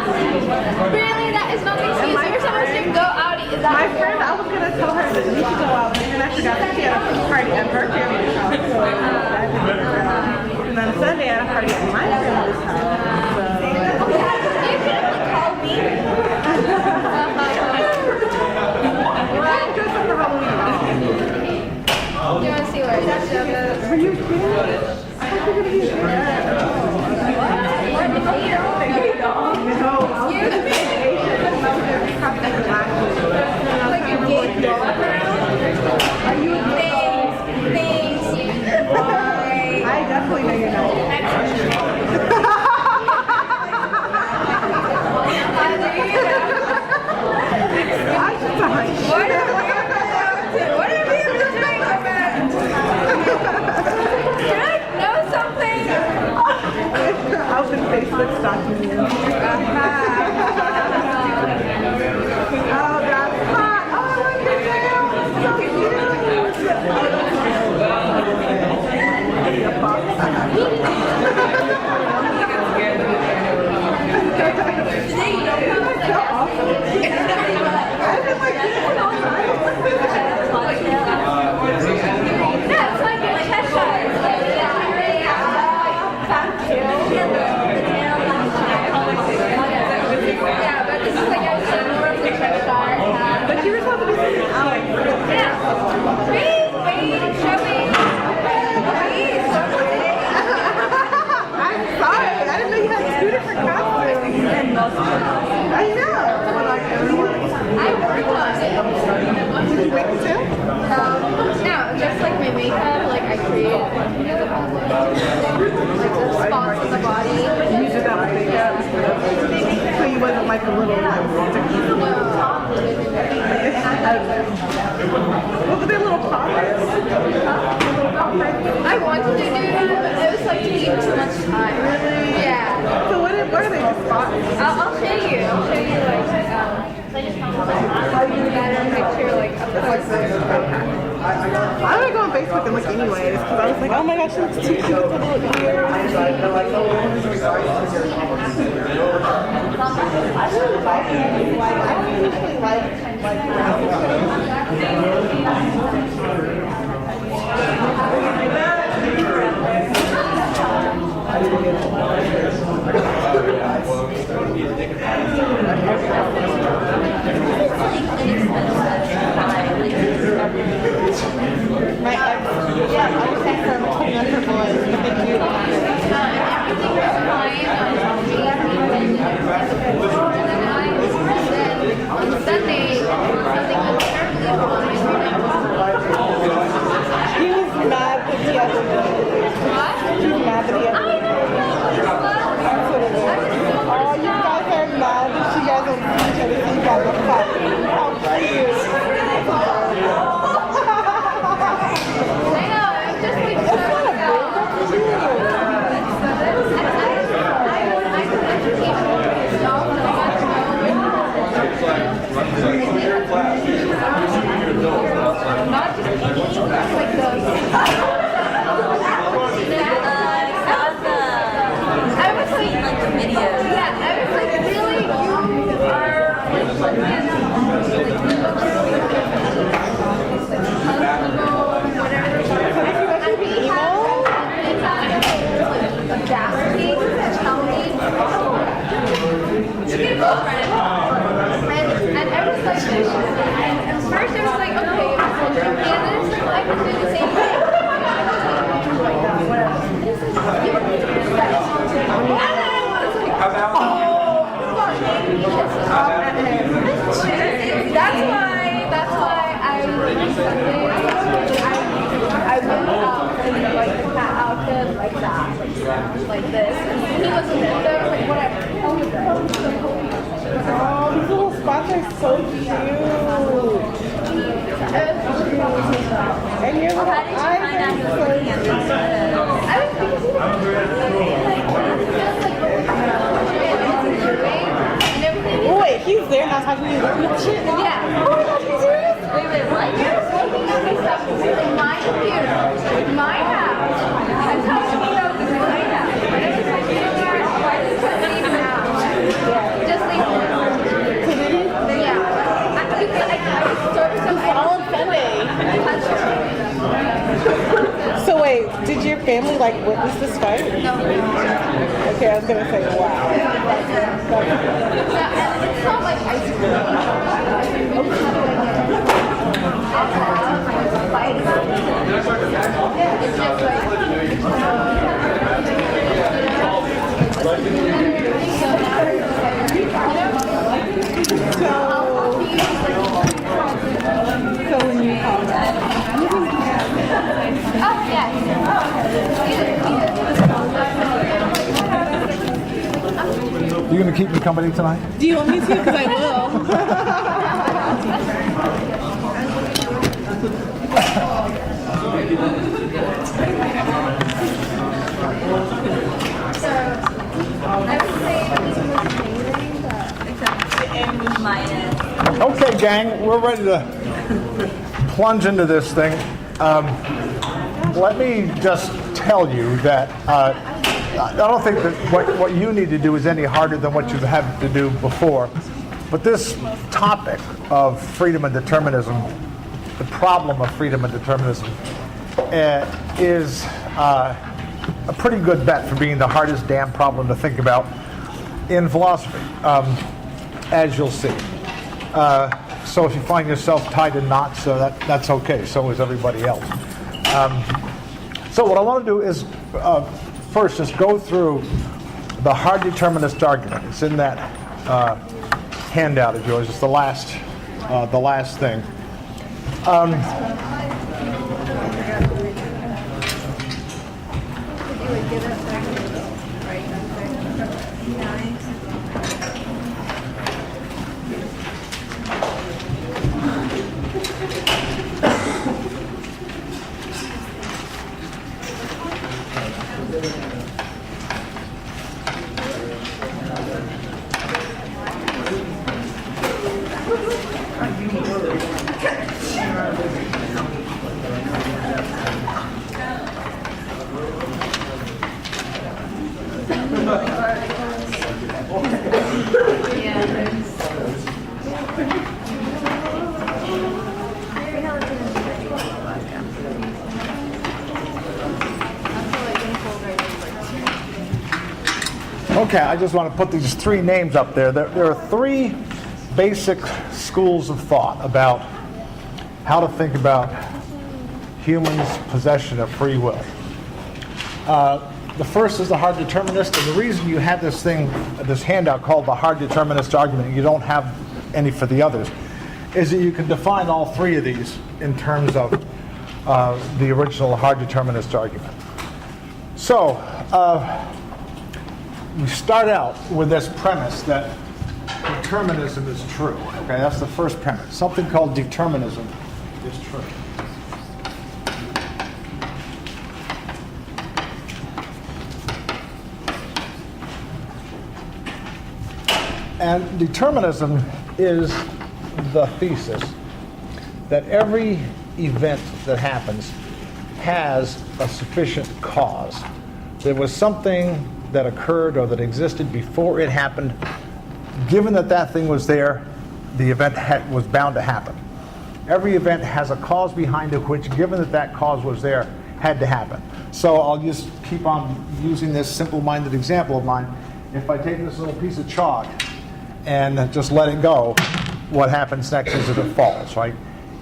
Really? That is not an excuse. You're supposed to go out. My friend, I was going to tell her that we should go out, and then I forgot that she had a party at her family's house. And on Sunday, I had a party at my family's house. You could have called me. We're all dressed up for Halloween. You want to see where that show goes? Are you kidding? I thought you were going to be there. What? No, Excuse me? Like a gay dog? Are you a Thanks. Bye. I definitely know you're not. What have you been doing about it? Can I know something? I've been Facebook stalking you. Oh, that's hot. Oh, look at that. So cute. That's like a Cheshire. Yeah, but this is like a more of the Cheshire. But you were supposed to be sitting out. Yeah. Wait, show me. I'm sorry. I didn't know you had two different costumes. I know. I worked on it. Did you make it too? No, just like my makeup, like I create like the spots on the body. You did that with makeup. So you wasn't like a little like what were they, little poppers? I wanted to do that, but it was like taking too much time. Yeah. So what are they, just spots? I'll show you. I'll show you like better picture like up close. I'm gonna go on Facebook and look anyways, because I was like, oh my gosh, she looks too cute with the little ears. I really like it. I don't usually like my ex, yeah, I was saying her putting on her voice. Everything was fine. On Sunday, something was terribly wrong. He was mad that the other day. What? He was mad that the other day. That's what it is. Oh, you guys are mad that you guys don't see each other, so you guys are fighting. How cute. I know, I'm just like That's not a big, that's cute. Not just any, like those. I was like, yeah, I was like, really, you are like, and I was like, first I was like, okay, and then it's like, I can do the same thing. That's why I went out in like the cat outfit like that, like this. And he wasn't there, so I was like, whatever. Oh, these little spots are so cute. And your little eyes are so cute. I was thinking, Oh wait, he's there now talking to you. yeah. Oh my gosh, he's serious? Wait, what? You're looking at my stuff in my computer, my house. That's how she knows it's my house. And it was like, why does it leave now? Just Wait, did your family like witness this fight? No. Okay, I was gonna say wow. It's not like ice cream. It's just So when you call that, oh, yeah. You gonna keep me company tonight? do you want me to? Because I will. Okay, gang, we're ready to plunge into this thing. Let me just tell you that I don't think that what you need to do is any harder than what you've had to do before. But this topic of freedom and determinism, the problem of freedom and determinism, is a pretty good bet for being the hardest damn problem to think about in philosophy, as you'll see. So if you find yourself tied in knots, that's okay. So is everybody else. So what I want to do is first just go through the hard determinist argument. It's in that handout of yours. It's the last thing. Okay, I just want to put these three names up there. There are three basic schools of thought about how to think about humans' possession of free will. The first is the hard determinist, and the reason you have this handout called the hard determinist argument, and you don't have any for the others, is that you can define all three of these in terms of the original hard determinist argument. So, we start out with this premise that determinism is true. Okay, that's the first premise. Something called determinism is true. And determinism is the thesis that every event that happens has a sufficient cause. There was something that occurred or that existed before it happened. Given that that thing was there, the event was bound to happen. Every event has a cause behind it, which, given that that cause was there, had to happen. So I'll just keep on using this simple-minded example of mine. If I take this little piece of chalk and just let it go, what happens next is that it falls, right?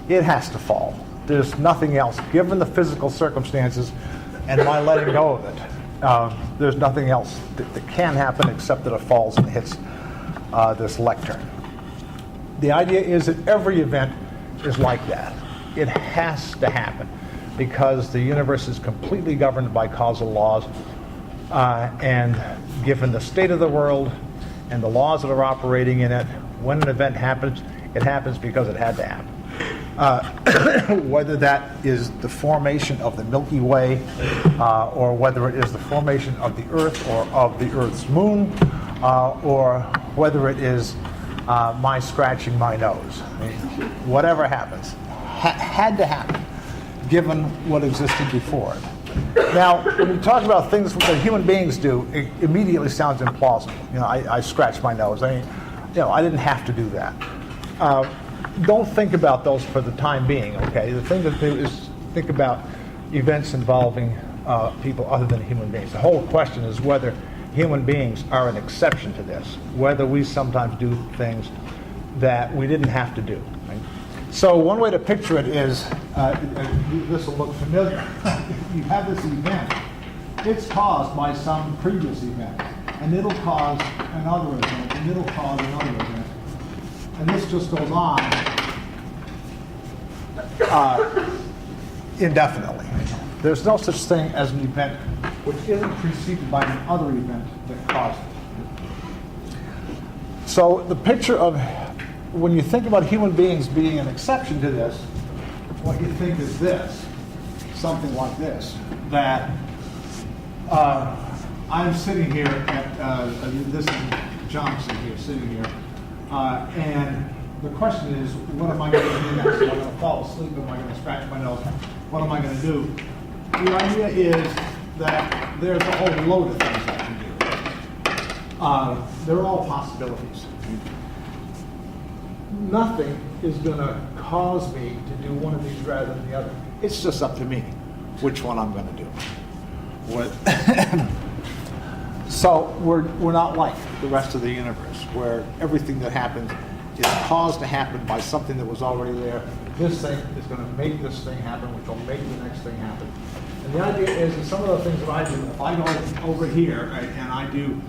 It has to fall. There's nothing else. Given the physical circumstances and my letting go of it, there's nothing else that can happen except that it falls and hits this lectern. The idea is that every event is like that. It has to happen because the universe is completely governed by causal laws, and given the state of the world and the laws that are operating in it, when an event happens, it happens because it had to happen. Whether that is the formation of the Milky Way, or whether it is the formation of the Earth or of the Earth's moon, or whether it is my scratching my nose. I mean, whatever happens, had to happen, given what existed before it. Now, when you talk about things that human beings do, it immediately sounds implausible. You know, I scratched my nose. I mean, you know, I didn't have to do that. Don't think about those for the time being, okay? The thing to do is think about events involving people other than human beings. The whole question is whether human beings are an exception to this, whether we sometimes do things that we didn't have to do. Right? So one way to picture it is, this will look familiar. You have this event. It's caused by some previous event, and it'll cause another event, and it'll cause another event. And this just goes on indefinitely. There's no such thing as an event which isn't preceded by another event that caused it. So the picture of, when you think about human beings being an exception to this, what you think is this, something like this, that I'm sitting here at, this is Johnson here, sitting here, and the question is, what am I going to do next? Am I going to fall asleep? Am I going to scratch my nose? What am I going to do? The idea is that there's a whole load of things I can do. They're all possibilities. Nothing is going to cause me to do one of these rather than the other. It's just up to me which one I'm going to do. So we're not like the rest of the universe, where everything that happens is caused to happen by something that was already there. This thing is going to make this thing happen, which will make the next thing happen. And the idea is that some of the things that I do, if I go over here, right, and I do,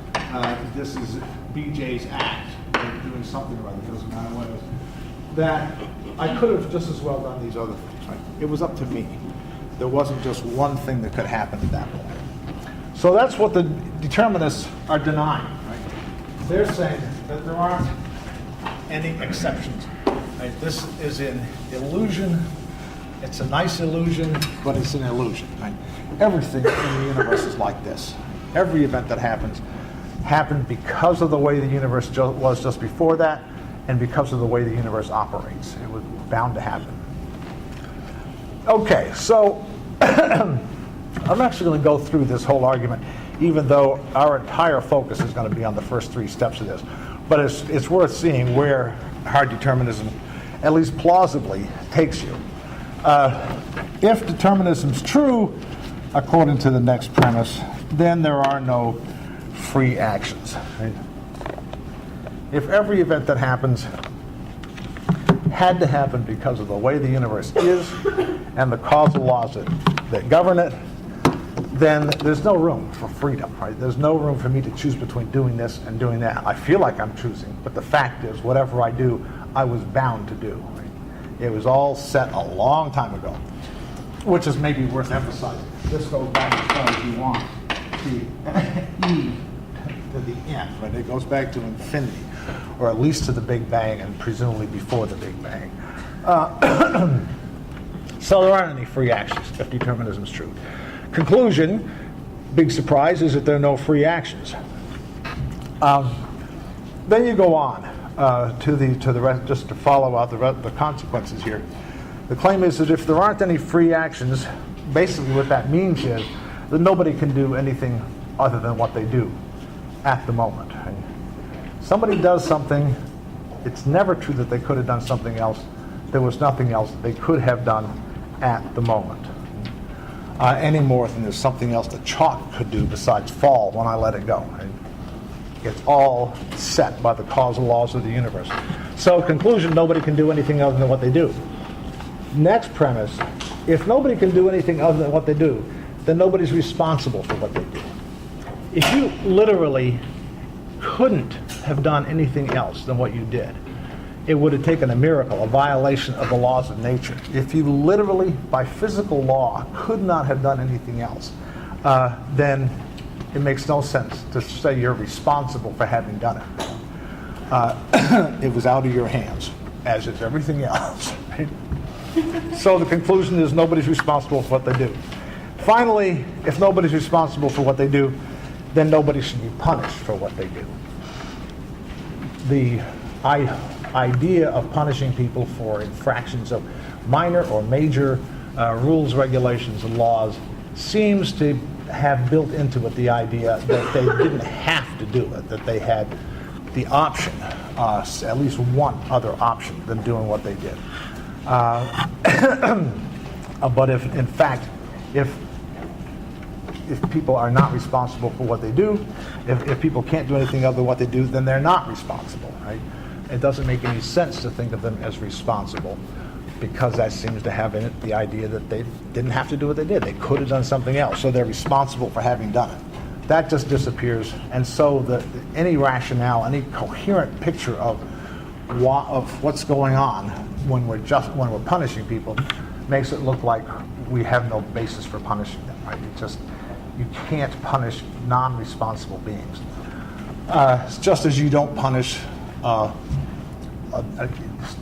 this is BJ's act, or doing something or other, it doesn't matter what it is, that I could have just as well done these other things. Right? It was up to me. There wasn't just one thing that could happen at that point. So that's what the determinists are denying. Right? They're saying that there aren't any exceptions. Right? This is an illusion. It's a nice illusion, but it's an illusion. Right? Everything in the universe is like this. Every event that happened because of the way the universe was just before that, and because of the way the universe operates. It was bound to happen. Okay, so I'm actually going to go through this whole argument, even though our entire focus is going to be on the first three steps of this. But it's worth seeing where hard determinism, at least plausibly, takes you. If determinism is true, according to the next premise, then there are no free actions. Right? If every event that happens had to happen because of the way the universe is and the causal laws that govern it, then there's no room for freedom, right? There's no room for me to choose between doing this and doing that. I feel like I'm choosing, but the fact is, whatever I do, I was bound to do. Right? It was all set a long time ago, which is maybe worth emphasizing. This goes back as far as you want, to E to the end, right? It goes back to infinity, or at least to the Big Bang, and presumably before the Big Bang. So there aren't any free actions if determinism is true. Conclusion, big surprise, is that there are no free actions. Then you go on to the rest, just to follow out the consequences here. The claim is that if there aren't any free actions, basically what that means is that nobody can do anything other than what they do at the moment. And somebody does something, it's never true that they could have done something else. There was nothing else that they could have done at the moment. Any more than there's something else that chalk could do besides fall when I let it go. And it's all set by the causal laws of the universe. So conclusion, nobody can do anything other than what they do. Next premise, if nobody can do anything other than what they do, then nobody's responsible for what they do. If you literally couldn't have done anything else than what you did, it would have taken a miracle, a violation of the laws of nature. If you literally, by physical law, could not have done anything else, then it makes no sense to say you're responsible for having done it. It was out of your hands, as is everything else. Right? So the conclusion is nobody's responsible for what they do. Finally, if nobody's responsible for what they do, then nobody should be punished for what they do. The idea of punishing people for infractions of minor or major rules, regulations, and laws seems to have built into it the idea that they didn't have to do it, that they had the option, at least one other option than doing what they did. But if, in fact, If people are not responsible for what they do, if people can't do anything other than what they do, then they're not responsible, right? It doesn't make any sense to think of them as responsible, because that seems to have in it the idea that they didn't have to do what they did. They could have done something else, so they're responsible for having done it. That just disappears, and so any rationale, any coherent picture of what's going on when we're punishing people makes it look like we have no basis for punishing them, right? You can't punish non-responsible beings. It's just as you don't punish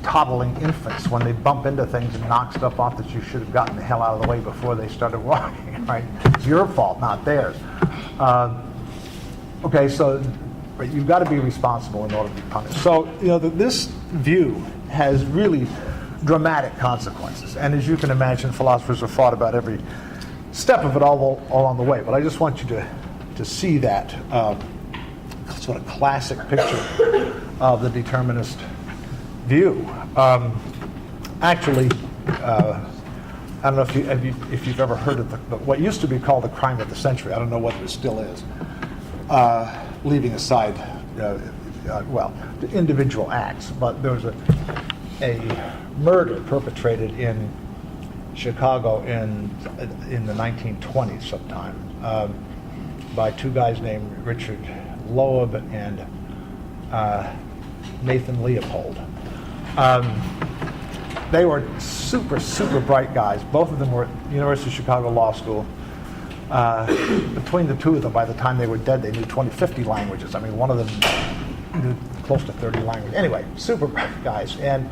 toddling infants when they bump into things and knock stuff off that you should have gotten the hell out of the way before they started walking, right? It's your fault, not theirs. Okay, so you've got to be responsible in order to be punished. So, this view has really dramatic consequences. And as you can imagine, philosophers have thought about every step of it all along the way. But I just want you to see that sort of classic picture of the determinist view. Actually, I don't know if you've ever heard of what used to be called the crime of the century. I don't know whether it still is. Leaving aside, the individual acts, but there was a murder perpetrated in Chicago in the 1920s sometime by two guys named Richard Loeb and Nathan Leopold. They were super bright guys. Both of them were at University of Chicago Law School. Between the two of them, by the time they were dead, they knew 50 languages. I mean, one of them knew close to 30 languages. Anyway, super bright guys. And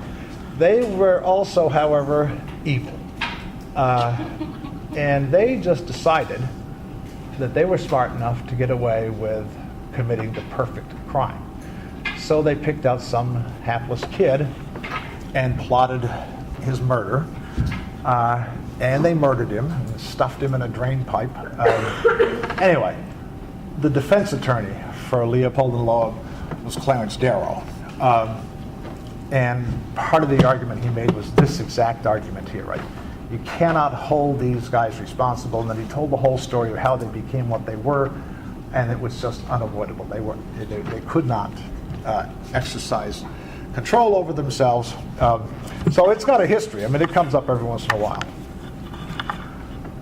they were also, however, evil. And they just decided that they were smart enough to get away with committing the perfect crime. So they picked out some hapless kid and plotted his murder. And they murdered him and stuffed him in a drain pipe. Anyway, the defense attorney for Leopold and Loeb was Clarence Darrow. And part of the argument he made was this exact argument here, right? You cannot hold these guys responsible. And then he told the whole story of how they became what they were, and it was just unavoidable. They could not exercise control over themselves. So it's got a history. I mean, it comes up every once in a while.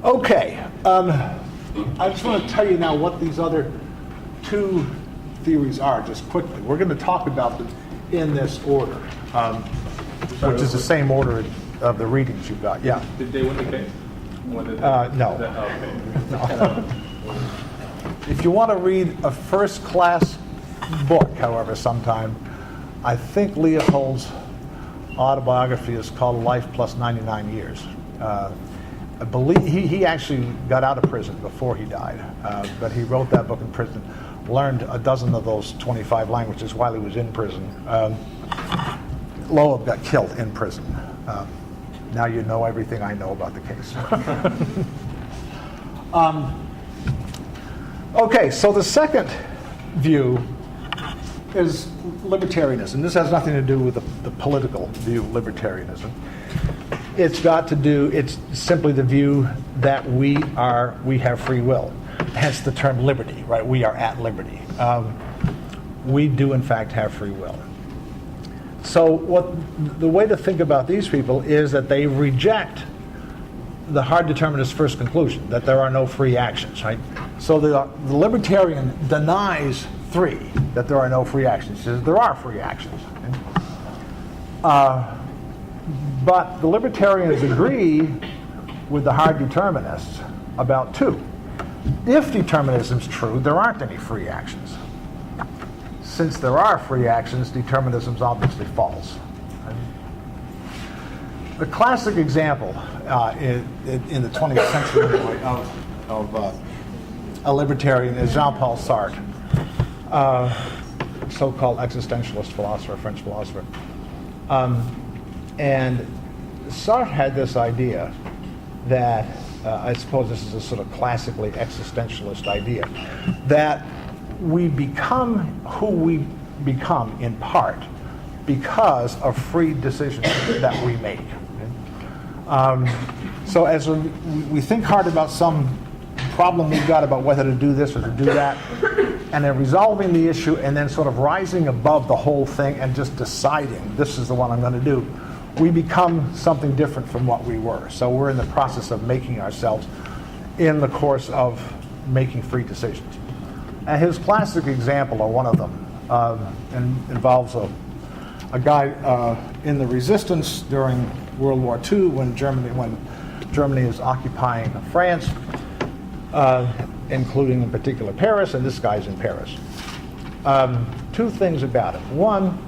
Okay, I just want to tell you now what these other two theories are, just quickly. We're going to talk about them in this order, which is the same order of the readings you've got. Yeah. Did they win the case? No. Okay. No. If you want to read a first-class book, however, sometime, I think Leopold's autobiography is called Life Plus 99 Years. I believe he actually got out of prison before he died, but he wrote that book in prison, learned a dozen of those 25 languages while he was in prison. Loeb got killed in prison. Now you know everything I know about the case. Okay, so the second view is libertarianism. This has nothing to do with the political view of libertarianism. It's simply the view that we have free will. Hence the term liberty, right? We are at liberty. We do in fact have free will. So the way to think about these people is that they reject the hard determinist first conclusion, that there are no free actions, right? So the libertarian denies that there are no free actions. He says there are free actions. Okay? But the libertarians agree with the hard determinists about two. If determinism is true, there aren't any free actions. Since there are free actions, determinism is obviously false. The classic example in the 20th century of a libertarian is Jean-Paul Sartre, so-called existentialist philosopher, French philosopher. And Sartre had this idea that, I suppose this is a sort of classically existentialist idea, that we become who we become in part because of free decisions that we make. So as we think hard about some problem we've got about whether to do this or to do that, and then resolving the issue, and then sort of rising above the whole thing and just deciding, this is the one I'm going to do, we become something different from what we were. So we're in the process of making ourselves in the course of making free decisions. And his classic example, or one of them, involves a guy in the resistance during World War II when Germany is occupying France, including in particular Paris, and this guy's in Paris. Two things about it. One,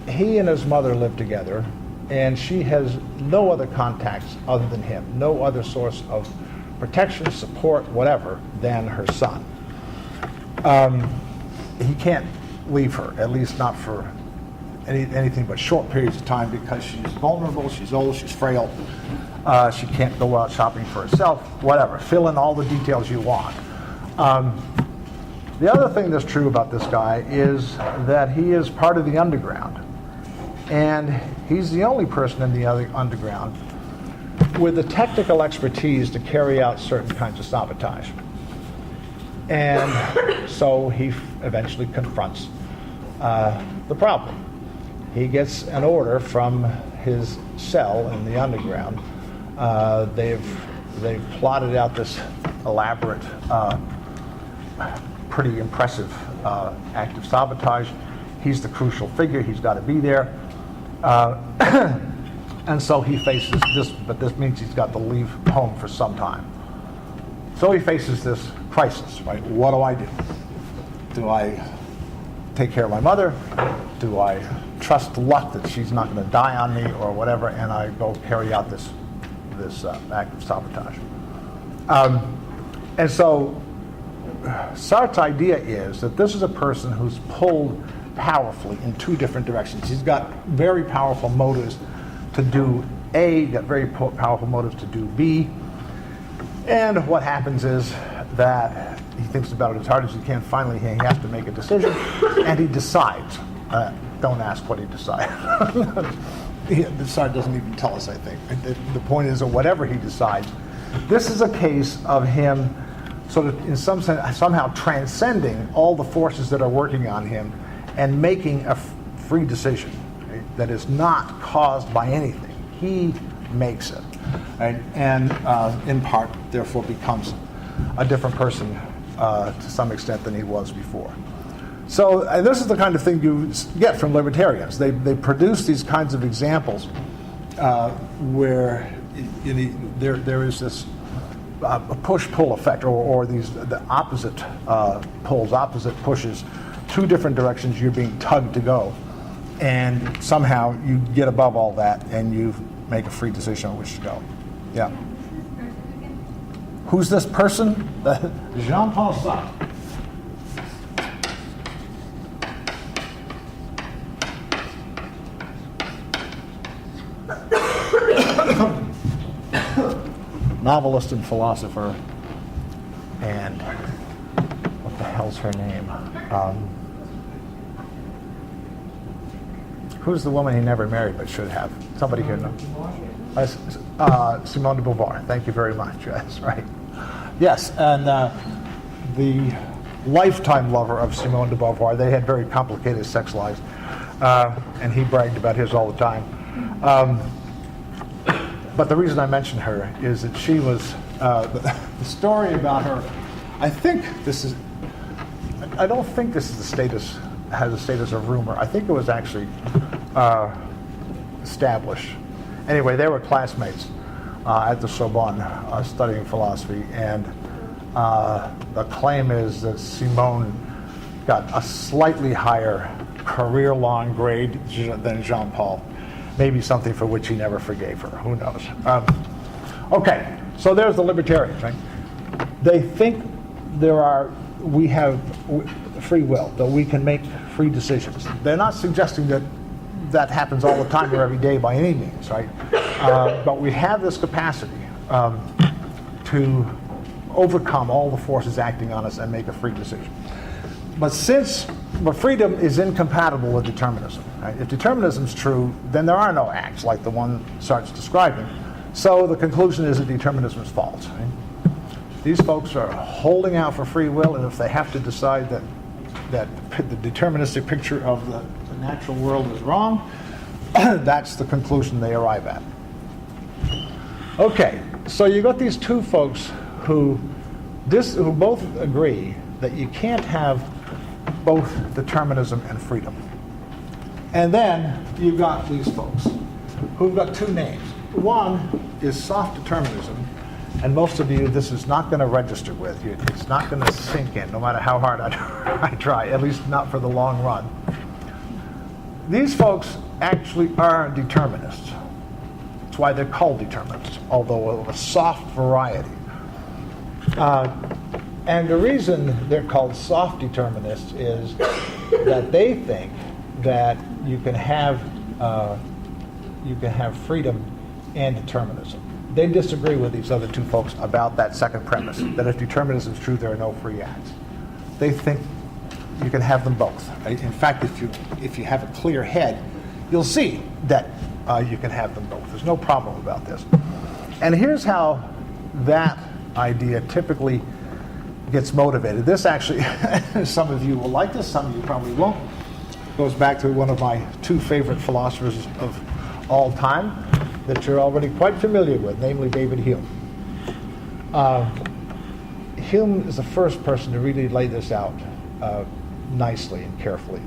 he and his mother live together, and she has no other contacts other than him, no other source of protection, support, whatever, than her son. He can't leave her, at least not for anything but short periods of time, because she's vulnerable, she's old, she's frail, she can't go out shopping for herself, whatever. Fill in all the details you want. The other thing that's true about this guy is that he is part of the underground. And he's the only person in the underground with the technical expertise to carry out certain kinds of sabotage. And so he eventually confronts the problem. He gets an order from his cell in the underground. They've plotted out this elaborate, pretty impressive act of sabotage. He's the crucial figure. He's got to be there. And so he faces this, but this means he's got to leave home for some time. So he faces this crisis, right? What do I do? Do I take care of my mother? Do I trust luck that she's not going to die on me or whatever, and I go carry out this act of sabotage? And so Sartre's idea is that this is a person who's pulled powerfully in two different directions. He's got very powerful motives to do A, got very powerful motives to do B, and what happens is that he thinks about it as hard as he can. Finally, he has to make a decision, and he decides. Don't ask what he decided. Sartre doesn't even tell us, I think. The point is that whatever he decides, this is a case of him sort of, in some sense, somehow transcending all the forces that are working on him and making a free decision, right, that is not caused by anything. He makes it, right? And in part, therefore, becomes a different person to some extent than he was before. So this is the kind of thing you get from libertarians. They produce these kinds of examples where there is this a push-pull effect, or the opposite pulls, opposite pushes, two different directions you're being tugged to go, and somehow you get above all that and you make a free decision on which to go. Yeah. Who's this person? Jean-Paul Sartre. Novelist and philosopher, and what the hell's her name? Who's the woman he never married but should have? Somebody here knows. Simone de Beauvoir. Thank you very much. That's right. Yes, and the lifetime lover of Simone de Beauvoir. They had very complicated sex lives, and he bragged about his all the time. But the reason I mention her is that she was, the story about her, I don't think this is has a status of rumor. I think it was actually established. Anyway, they were classmates at the Sorbonne studying philosophy, and the claim is that Simone got a slightly higher career-long grade than Jean-Paul. Maybe something for which he never forgave her. Who knows? Okay, so there's the libertarians, right? They think we have free will, that we can make free decisions. They're not suggesting that happens all the time or every day by any means, right? But we have this capacity to overcome all the forces acting on us and make a free decision. But freedom is incompatible with determinism. Right? If determinism is true, then there are no acts like the one Sartre's describing, So the conclusion is that determinism is false. Right? These folks are holding out for free will, and if they have to decide that the deterministic picture of the natural world is wrong, that's the conclusion they arrive at. Okay, so you got these two folks who both agree that you can't have both determinism and freedom. And then you've got these folks who've got two names. One is soft determinism, and most of you, this is not going to register with you. It's not going to sink in, no matter how hard I try, at least not for the long run. These folks actually are determinists. That's why they're called determinists, although of a soft variety. And the reason they're called soft determinists is that they think that you can have freedom and determinism. They disagree with these other two folks about that second premise, that if determinism is true, there are no free acts. They think you can have them both. In fact, if you have a clear head, you'll see that you can have them both. There's no problem about this. And here's how that idea typically gets motivated. This actually, some of you will like this, some of you probably won't. It goes back to one of my two favorite philosophers of all time that you're already quite familiar with, namely David Hume. Hume is the first person to really lay this out nicely and carefully.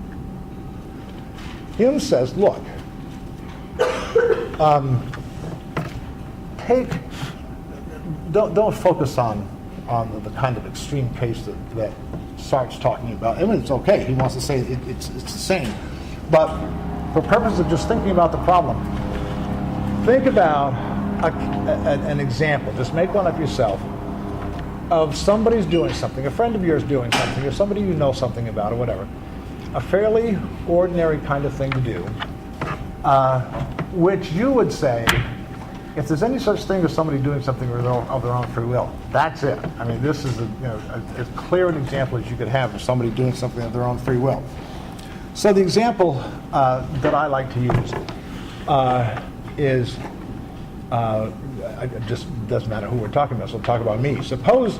Hume says, look, don't focus on the kind of extreme case that Sartre's talking about. I mean, it's okay. He wants to say it's the same. But for purposes of just thinking about the problem, think about an example. Just make one up yourself of somebody's doing something, a friend of yours doing something, or somebody you know something about, or whatever. A fairly ordinary kind of thing to do, which you would say, if there's any such thing as somebody doing something of their own free will, that's it. I mean, this is as clear an example as you could have of somebody doing something of their own free will. So the example that I like to use is, it just doesn't matter who we're talking about, so we'll talk about me. Suppose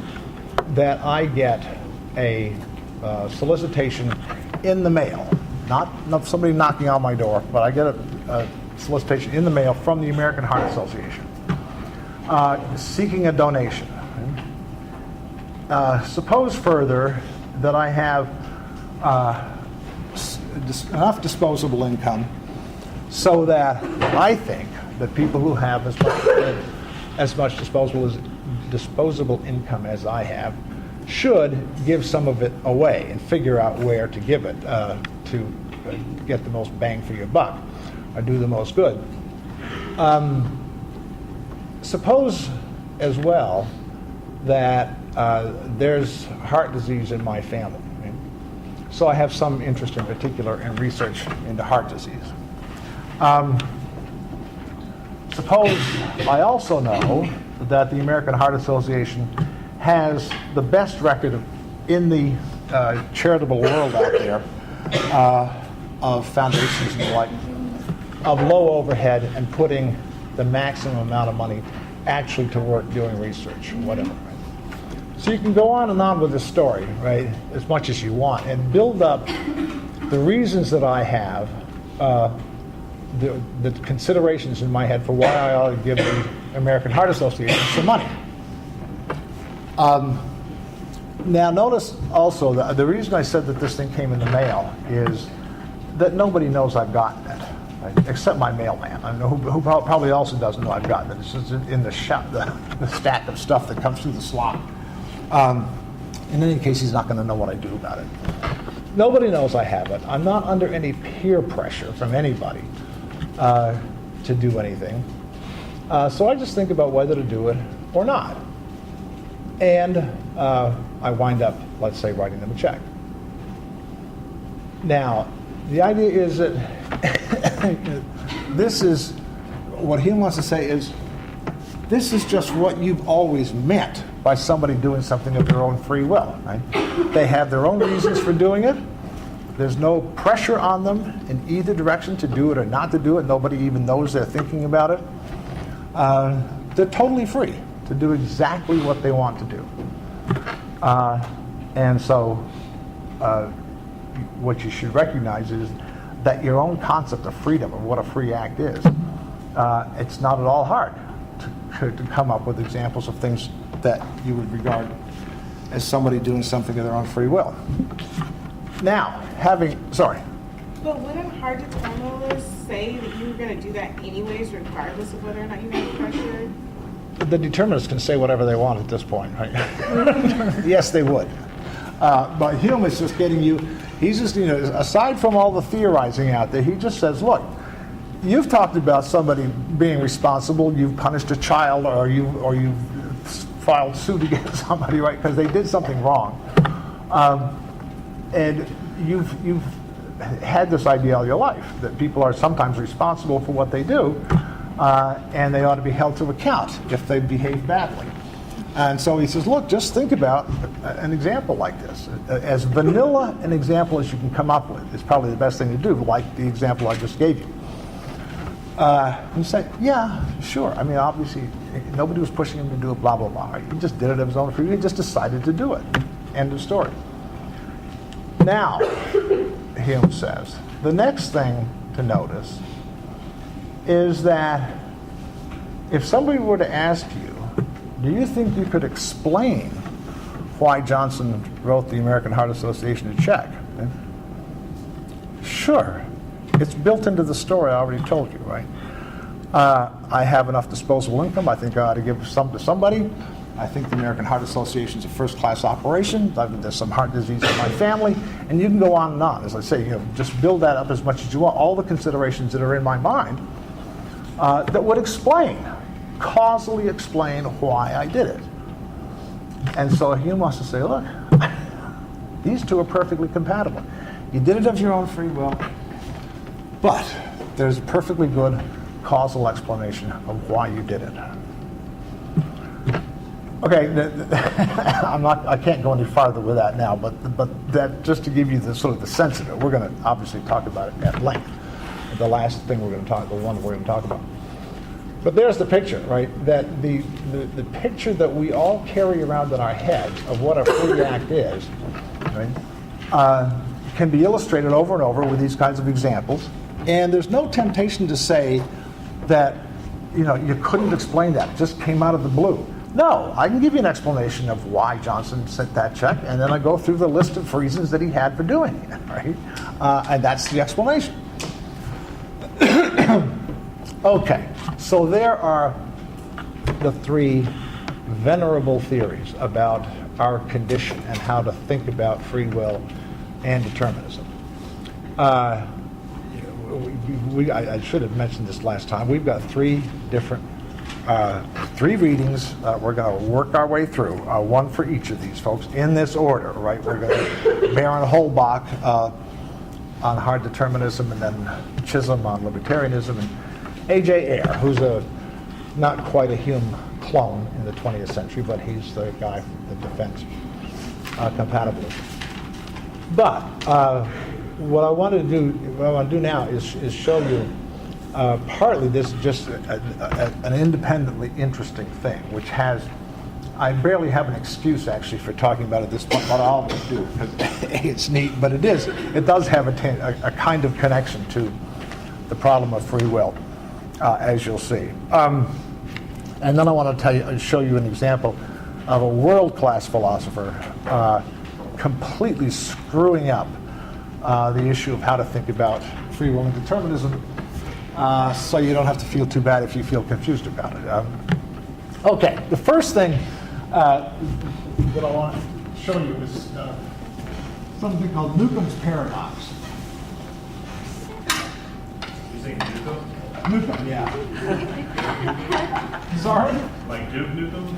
that I get a solicitation in the mail, not somebody knocking on my door, but I get a solicitation in the mail from the American Heart Association seeking a donation. Suppose further that I have enough disposable income so that I think that people who have as much disposable income as I have should give some of it away and figure out where to give it to get the most bang for your buck or do the most good. Suppose as well that there's heart disease in my family. Right? So I have some interest in particular in research into heart disease. Suppose I also know that the American Heart Association has the best record in the charitable world out there of foundations and the like, of low overhead and putting the maximum amount of money actually to work doing research or whatever. Right? So you can go on and on with this story, right, as much as you want, and build up the reasons that I have, the considerations in my head for why I ought to give the American Heart Association some money. Now notice also that the reason I said that this thing came in the mail is that nobody knows I've gotten it, right? Except my mailman. I know who probably also doesn't know I've gotten it. It's just in the stack of stuff that comes through the slot. In any case, he's not going to know what I do about it. Nobody knows I have it. I'm not under any peer pressure from anybody to do anything. So I just think about whether to do it or not. And I wind up, let's say, writing them a check. Now, the idea is that this is, what Hume wants to say is, this is just what you've always meant by somebody doing something of their own free will. Right? They have their own reasons for doing it. There's no pressure on them in either direction to do it or not to do it. Nobody even knows they're thinking about it. they're totally free to do exactly what they want to do. And so what you should recognize is that your own concept of freedom, of what a free act is, it's not at all hard to come up with examples of things that you would regard as somebody doing something of their own free will. Now, But wouldn't hard determinists say that you were going to do that anyways, regardless of whether or not you had pressure? The determinists can say whatever they want at this point, right? Yes, they would. But Hume is just getting you, he's just, aside from all the theorizing out there, he just says, look, you've talked about somebody being responsible, you've punished a child, or you've filed suit against somebody, right, because they did something wrong. And you've had this idea all your life, that people are sometimes responsible for what they do, and they ought to be held to account if they behave badly. And so he says, look, just think about an example like this. As vanilla an example as you can come up with is probably the best thing to do, like the example I just gave you. You say, yeah, sure. I mean, obviously, nobody was pushing him to do it, blah, blah, blah. He just did it of his own free will. He just decided to do it. End of story. Now, Hume says, the next thing to notice is that if somebody were to ask you, do you think you could explain why Johnson wrote the American Heart Association a check? Sure. It's built into the story I already told you, right? I have enough disposable income. I think I ought to give some to somebody. I think the American Heart Association is a first-class operation. There's some heart disease in my family, and you can go on and on. As I say, just build that up as much as you want. All the considerations that are in my mind that would causally explain why I did it. And so Hume wants to say, look, these two are perfectly compatible. You did it of your own free will, but there's a perfectly good causal explanation of why you did it. Okay, I can't go any farther with that now, but that just to give you the sort of the sense of it. We're going to obviously talk about it at length. The last thing the one we're going to talk about. But there's the picture, right? That the picture that we all carry around in our heads of what a free act is, right, can be illustrated over and over with these kinds of examples. And there's no temptation to say that you couldn't explain that. It just came out of the blue. No, I can give you an explanation of why Johnson sent that check, and then I go through the list of reasons that he had for doing it, right? And that's the explanation. Okay, so there are the three venerable theories about our condition and how to think about free will and determinism. I should have mentioned this last time. We've got three readings we're going to work our way through, one for each of these folks in this order, right? We're going to Baron Holbach on hard determinism, and then Chisholm on libertarianism, and A.J. Ayer, who's not quite a Hume clone in the 20th century, but he's the guy that defends compatibilism. But what I want to do now is show you partly this is just an independently interesting thing, which I barely have an excuse actually for talking about it at this point, but I'll do because it's neat, but it does have a kind of connection to the problem of free will, as you'll see. And then I want to show you an example of a world-class philosopher completely screwing up the issue of how to think about free will and determinism, so you don't have to feel too bad if you feel confused about it. Okay, the first thing that I want to show you is something called Newcomb's paradox. You say Newcomb? Newcomb, yeah. Sorry? Like Duke Nukem?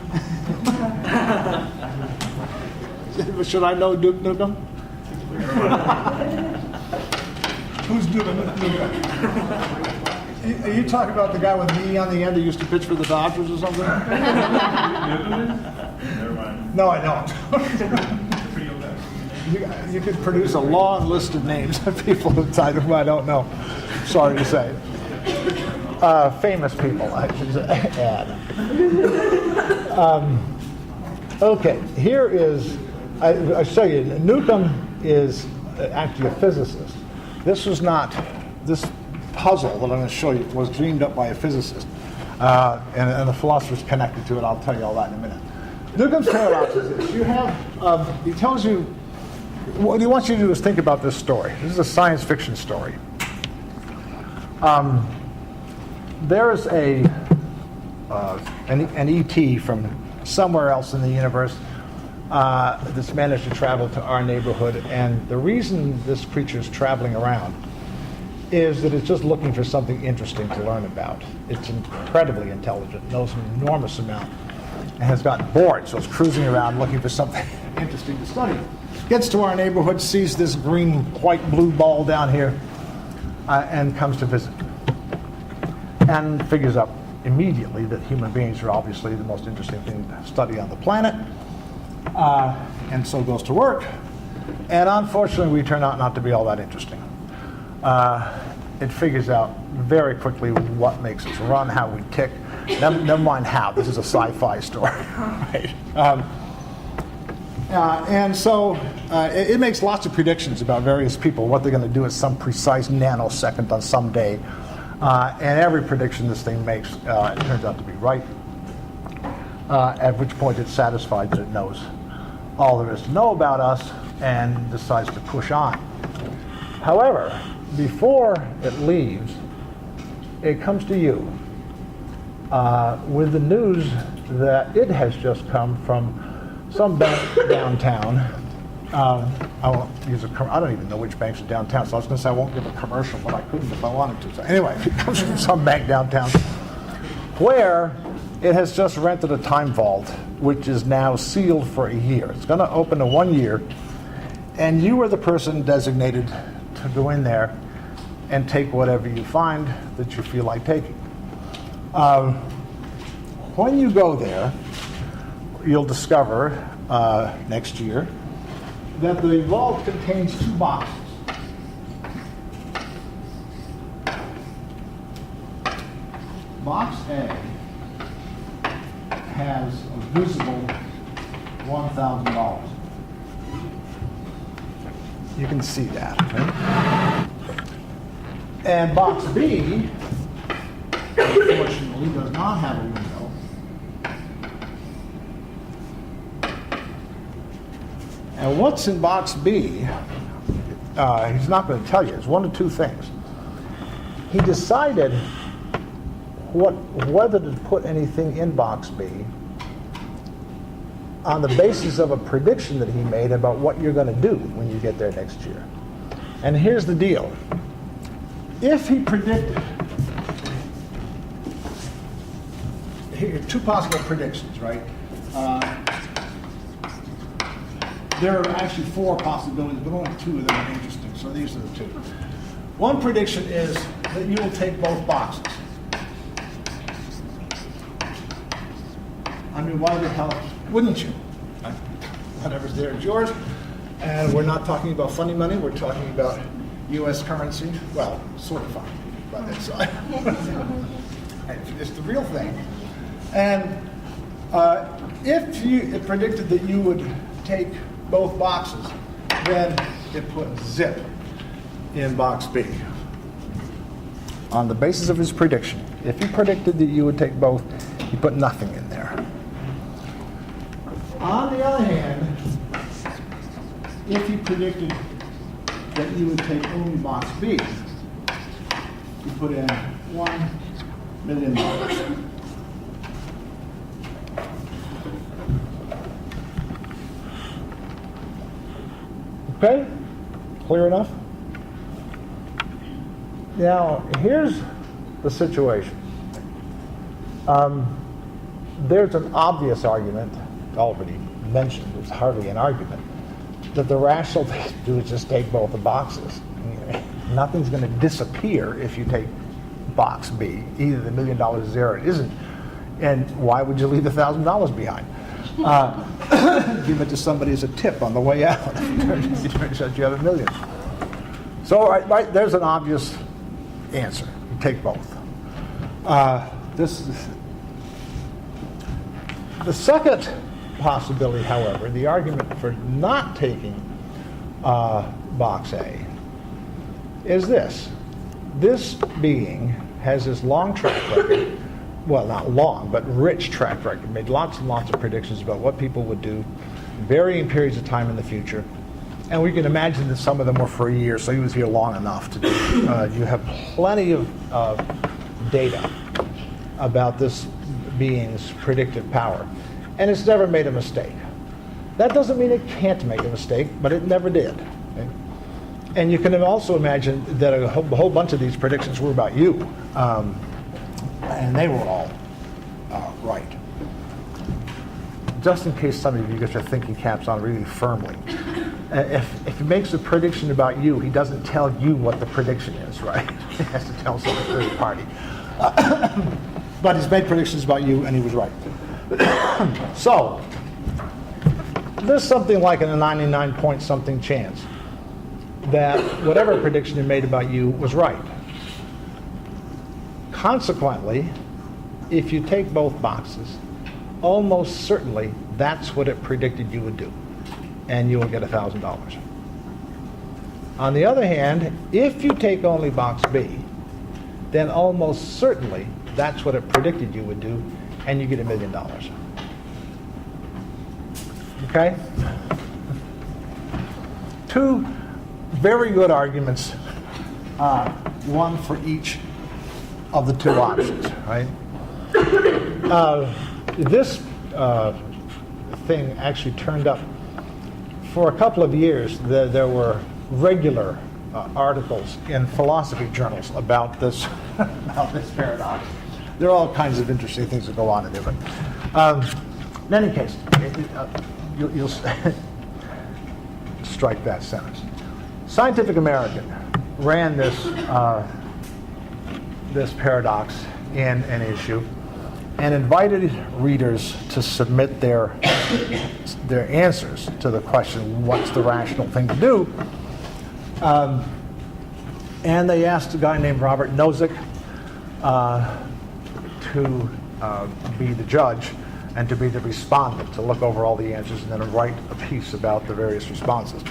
Should I know Duke Nukem? Who's Duke Nukem? Are you talking about the guy with an E on the end who used to pitch for the Dodgers or something? Never mind. No, I don't. You could produce a long list of names of people inside whom I don't know. Sorry to say. Famous people, I should add. Okay, here is, I show you, Newcomb is actually a physicist. This was not, this puzzle that I'm going to show you was dreamed up by a physicist. And the philosophers connected to it. I'll tell you all that in a minute. Newcomb's paradox is this. You have, he tells you, what he wants you to do is think about this story. This is a science fiction story. There's an ET from somewhere else in the universe that's managed to travel to our neighborhood, and the reason this creature is traveling around is that it's just looking for something interesting to learn about. It's incredibly intelligent, knows an enormous amount, and has gotten bored, so it's cruising around looking for something interesting to study. Gets to our neighborhood, sees this green, white, blue ball down here, and comes to visit. And figures out immediately that human beings are obviously the most interesting thing to study on the planet, and so goes to work. And unfortunately, we turn out not to be all that interesting. It figures out very quickly what makes us run, how we tick. Never mind how. This is a sci-fi story, right? And so it makes lots of predictions about various people, what they're going to do at some precise nanosecond on some day. And every prediction this thing makes, it turns out to be right, at which point it's satisfied that it knows all there is to know about us and decides to push on. However, before it leaves, it comes to you with the news that it has just come from some bank downtown. I won't use I don't even know which banks are downtown, so I was going to say I won't give a commercial, but I couldn't if I wanted to. So anyway, it comes from some bank downtown where it has just rented a time vault, which is now sealed for a year. It's going to open in 1 year, and you are the person designated to go in there and take whatever you find that you feel like taking. When you go there, you'll discover next year that the vault contains 2 boxes. Box A has a visible $1,000. You can see that. Okay? And box B, unfortunately, does not have a window. And what's in box B, he's not going to tell you. It's one of 2 things. He decided whether to put anything in box B on the basis of a prediction that he made about what you're going to do when you get there next year. And here's the deal. If he predicted, here are 2 possible predictions, right? There are actually 4 possibilities, but only 2 of them are interesting, so these are the 2. One prediction is that you will take both boxes. I mean, why the hell wouldn't you? Whatever's there is yours. And we're not talking about funny money, we're talking about U.S. currency. Well, sort of funny, but it's, it's the real thing. And if you predicted that you would take both boxes, then it put zip in box B. On the basis of his prediction, if he predicted that you would take both, he put nothing in there. On the other hand, if he predicted that you would take only box B, he put in $1 million. Okay? Clear enough? Now, here's the situation. There's an obvious argument, already mentioned, it's hardly an argument, that the rational thing to do is just take both the boxes. Nothing's going to disappear if you take box B. Either the $1 million is there or it isn't. And why would you leave $1,000 behind? Give it to somebody as a tip on the way out. It turns out you have $1 million. So right, there's an obvious answer. You take both. The second possibility, however, the argument for not taking box A is this. This being has this long track record, well, not long, but rich track record, made lots and lots of predictions about what people would do, varying periods of time in the future. And we can imagine that some of them were for a year, so he was here long enough to do. You have plenty of data about this being's predictive power. And it's never made a mistake. That doesn't mean it can't make a mistake, but it never did. Okay? And you can also imagine that a whole bunch of these predictions were about you. And they were all right. Just in case some of you get your thinking caps on really firmly. If he makes a prediction about you, he doesn't tell you what the prediction is, right? He has to tell some third party. But he's made predictions about you, and he was right. So, there's something like a 99-point-something chance that whatever prediction he made about you was right. Consequently, if you take both boxes, almost certainly that's what it predicted you would do, and you will get $1,000. On the other hand, if you take only box B, then almost certainly that's what it predicted you would do, and you get $1 million. Okay? Two very good arguments, one for each of the two options, right? This thing actually turned up for a couple of years. There were regular articles in philosophy journals about this about this paradox. There are all kinds of interesting things that go on in there. But in any case, you'll strike that sentence. Scientific American ran this paradox in an issue and invited readers to submit their answers to the question, what's the rational thing to do? And they asked a guy named Robert Nozick to be the judge and to be the respondent, to look over all the answers and then write a piece about the various responses.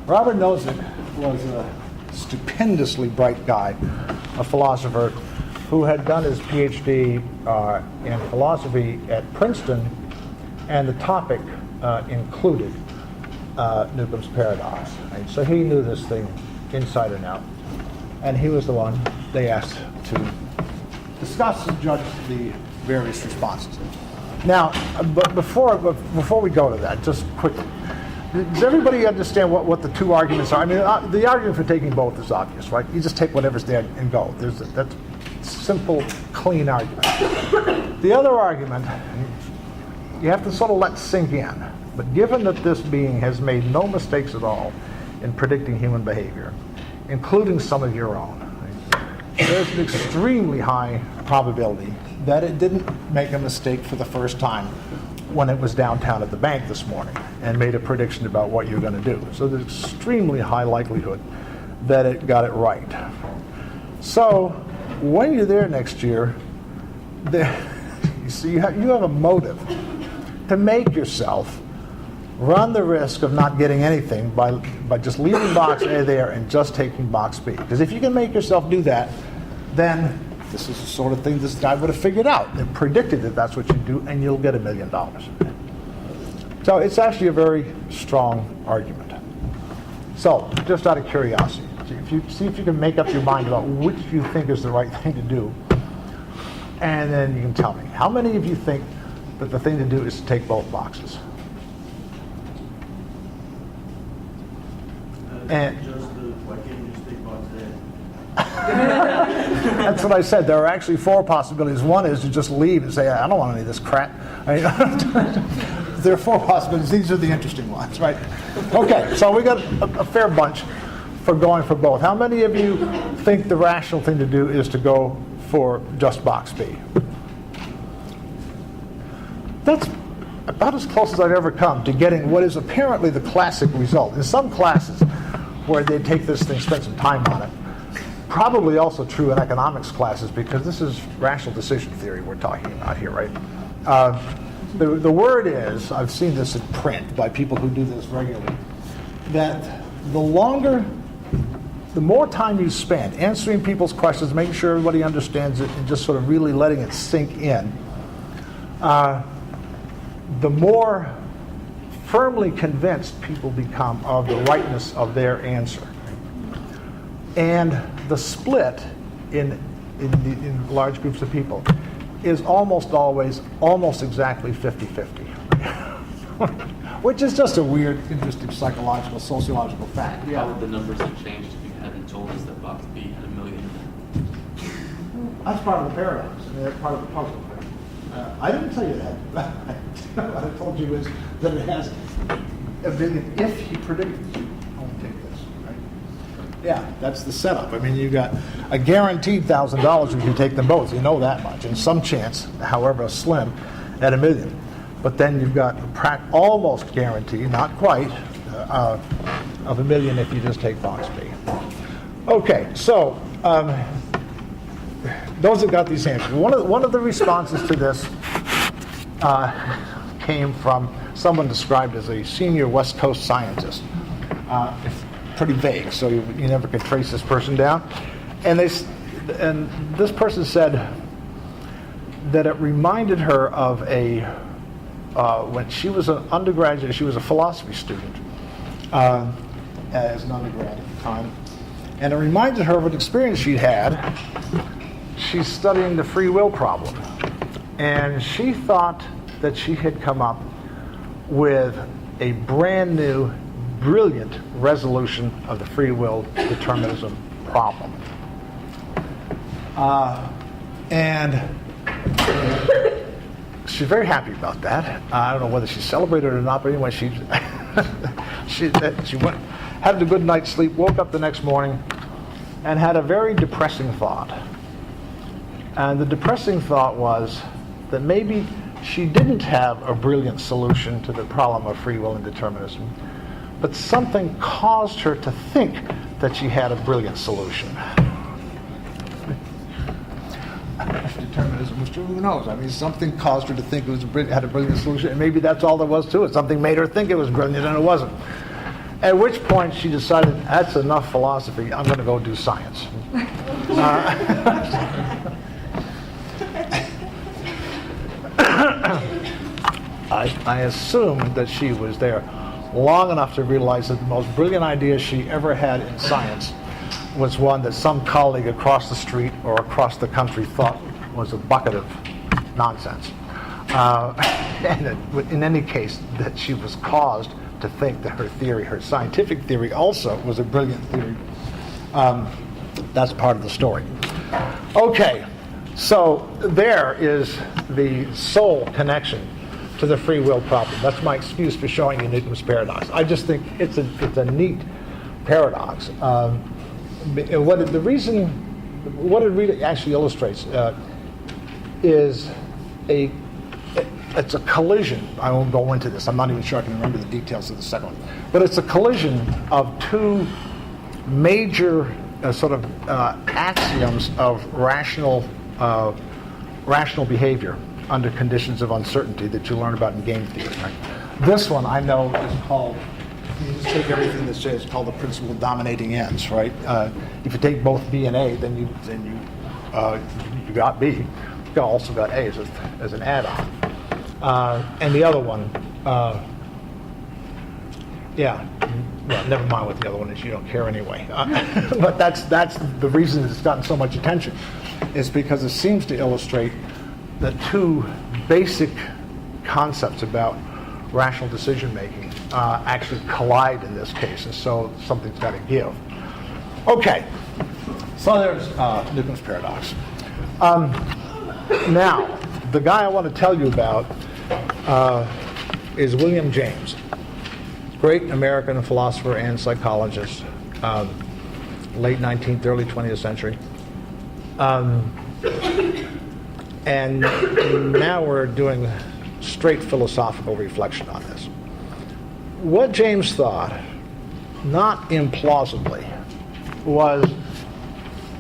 Robert Nozick was a stupendously bright guy, a philosopher who had done his PhD in philosophy at Princeton, and the topic included Newcomb's paradox. And so he knew this thing inside and out, and he was the one they asked to discuss and judge the various responses. Now, but before we go to that, just quickly, does everybody understand what the two arguments are? I mean, the argument for taking both is obvious, right? You just take whatever's there and go. That's simple, clean argument. The other argument, you have to sort of let sink in. But given that this being has made no mistakes at all in predicting human behavior, including some of your own, there's an extremely high probability that it didn't make a mistake for the first time when it was downtown at the bank this morning and made a prediction about what you're going to do. So there's extremely high likelihood that it got it right. So when you're there next year, you see, you have a motive to make yourself run the risk of not getting anything by just leaving box A there and just taking box B. Because if you can make yourself do that, then this is the sort of thing this guy would have figured out. They predicted that that's what you do, and you'll get $1 million. So it's actually a very strong argument. So, just out of curiosity, see if you can make up your mind about which you think is the right thing to do, and then you can tell me. How many of you think that the thing to do is to take both boxes? And why can't you just take box A? that's what I said. There are actually 4 possibilities. One is to just leave and say, I don't want any of this crap. There are 4 possibilities. These are the interesting ones, right? Okay, so we got a fair bunch for going for both. How many of you think the rational thing to do is to go for just box B? That's about as close as I've ever come to getting what is apparently the classic result. In some classes where they take this thing, spend some time on it, probably also true in economics classes, because this is rational decision theory we're talking about here, right? The word is, I've seen this in print by people who do this regularly, that the more time you spend answering people's questions, making sure everybody understands it, and just sort of really letting it sink in, the more firmly convinced people become of the rightness of their answer. And the split in large groups of people is almost always almost exactly 50-50. Which is just a weird, interesting psychological, sociological fact. How would the numbers have changed if you hadn't told us that box B had 1 million? That's part of the paradox. I mean, that's part of the puzzle. I didn't tell you that. What I told you is that it has a billion if he predicted. I'll take this, right? Yeah, that's the setup. I mean, you got a guaranteed $1,000 if you take them both. You know that much, and some chance, however slim, at $1 million. But then you've got almost guaranteed, not quite, of $1 million if you just take box B. Okay, so those have got these answers. One of the responses to this came from someone described as a senior West Coast scientist. It's pretty vague, so you never can trace this person down. And this person said that it reminded her of when she was an undergraduate, she was a philosophy student as an undergrad at the time. And it reminded her of an experience she'd had. She's studying the free will problem. And she thought that she had come up with a brand new, brilliant resolution of the free will determinism problem. And she's very happy about that. I don't know whether she celebrated it or not, but anyway, she went, had a good night's sleep, woke up the next morning, and had a very depressing thought. And the depressing thought was that maybe she didn't have a brilliant solution to the problem of free will and determinism, but something caused her to think that she had a brilliant solution. If determinism was true, who knows? I mean, something caused her to think it had a brilliant solution, and maybe that's all there was to it. Something made her think it was brilliant, and it wasn't. At which point she decided, that's enough philosophy, I'm going to go do science. I assumed that she was there long enough to realize that the most brilliant idea she ever had in science was one that some colleague across the street or across the country thought was a bucket of nonsense. And that, in any case, that she was caused to think that her theory, her scientific theory, also was a brilliant theory. That's part of the story. Okay, so there is the sole connection to the free will problem. That's my excuse for showing you Newton's paradox. I just think it's a neat paradox. What it really actually illustrates is it's a collision. I won't go into this. I'm not even sure I can remember the details of the second one. But it's a collision of two major axioms of rational behavior under conditions of uncertainty that you learn about in game theory. Right? This one I know is called, you just take everything that says, it's called the principle of dominating ends, right? If you take both B and A, then you got B. You also got A as an add-on. And the other one, well, never mind what the other one is. You don't care anyway. But that's the reason it's gotten so much attention, is because it seems to illustrate the two basic concepts about rational decision making actually collide in this case, and so something's got to give. Okay, so there's Newton's paradox. Now, the guy I want to tell you about is William James, great American philosopher and psychologist, late 19th, early 20th century. And now we're doing straight philosophical reflection on this. What James thought, not implausibly, was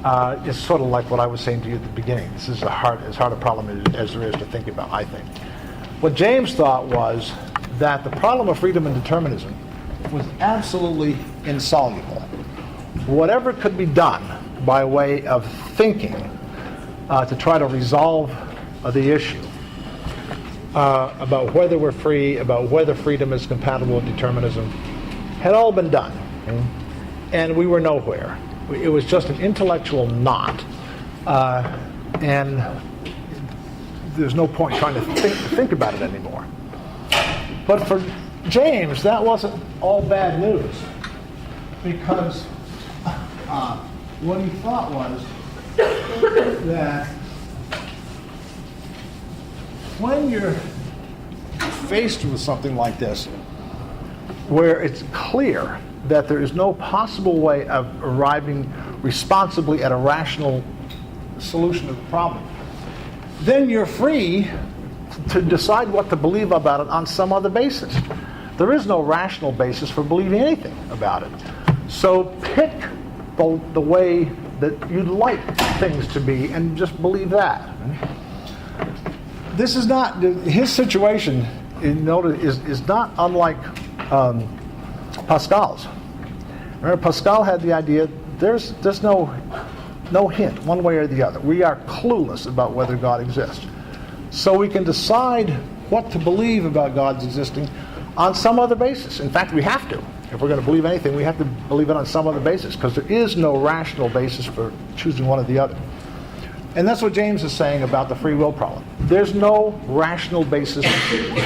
It's sort of like what I was saying to you at the beginning. This is as hard a problem as there is to think about, I think. What James thought was that the problem of freedom and determinism was absolutely insoluble. Whatever could be done by way of thinking to try to resolve the issue about whether we're free, about whether freedom is compatible with determinism, had all been done. Okay? And we were nowhere. It was just an intellectual knot. And there's no point trying to think about it anymore. But for James, that wasn't all bad news. Because what he thought was that when you're faced with something like this, where it's clear that there is no possible way of arriving responsibly at a rational solution of the problem, then you're free to decide what to believe about it on some other basis. There is no rational basis for believing anything about it. So pick the way that you'd like things to be and just believe that. This is not, his situation, is not unlike Pascal's. Remember, Pascal had the idea there's no hint one way or the other. We are clueless about whether God exists. So we can decide what to believe about God's existing on some other basis. In fact, we have to. If we're going to believe anything, we have to believe it on some other basis, because there is no rational basis for choosing one or the other. And that's what James is saying about the free will problem. There's no rational basis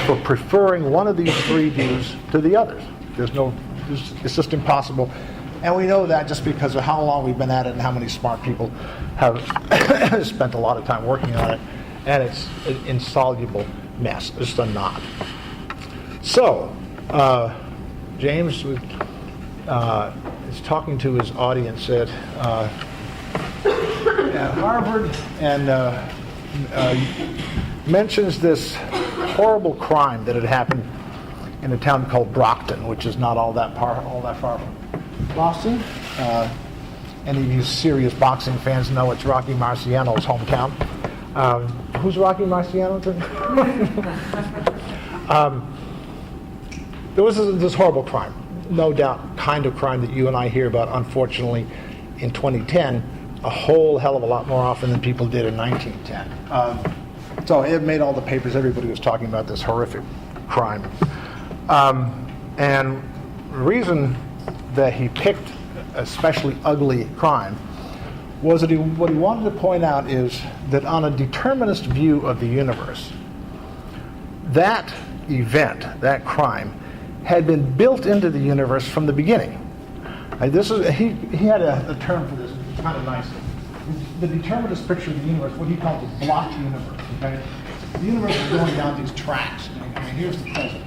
for preferring one of these three views to the others. It's just impossible. And we know that just because of how long we've been at it and how many smart people have spent a lot of time working on it. And it's an insoluble mess. It's just a knot. So, James is talking to his audience at Harvard and mentions this horrible crime that had happened in a town called Brockton, which is not all that far from Boston. Any of you serious boxing fans know it's Rocky Marciano's hometown. Who's Rocky Marciano? There was this horrible crime, no doubt, kind of crime that you and I hear about, unfortunately, in 2010, a whole hell of a lot more often than people did in 1910. So it made all the papers. Everybody was talking about this horrific crime. And the reason that he picked a especially ugly crime was that what he wanted to point out is that on a determinist view of the universe, that event, that crime, had been built into the universe from the beginning. He had a term for this, which is kind of nice. The determinist picture of the universe, what he calls a block universe. Okay? The universe is going down these tracks. Here's the present.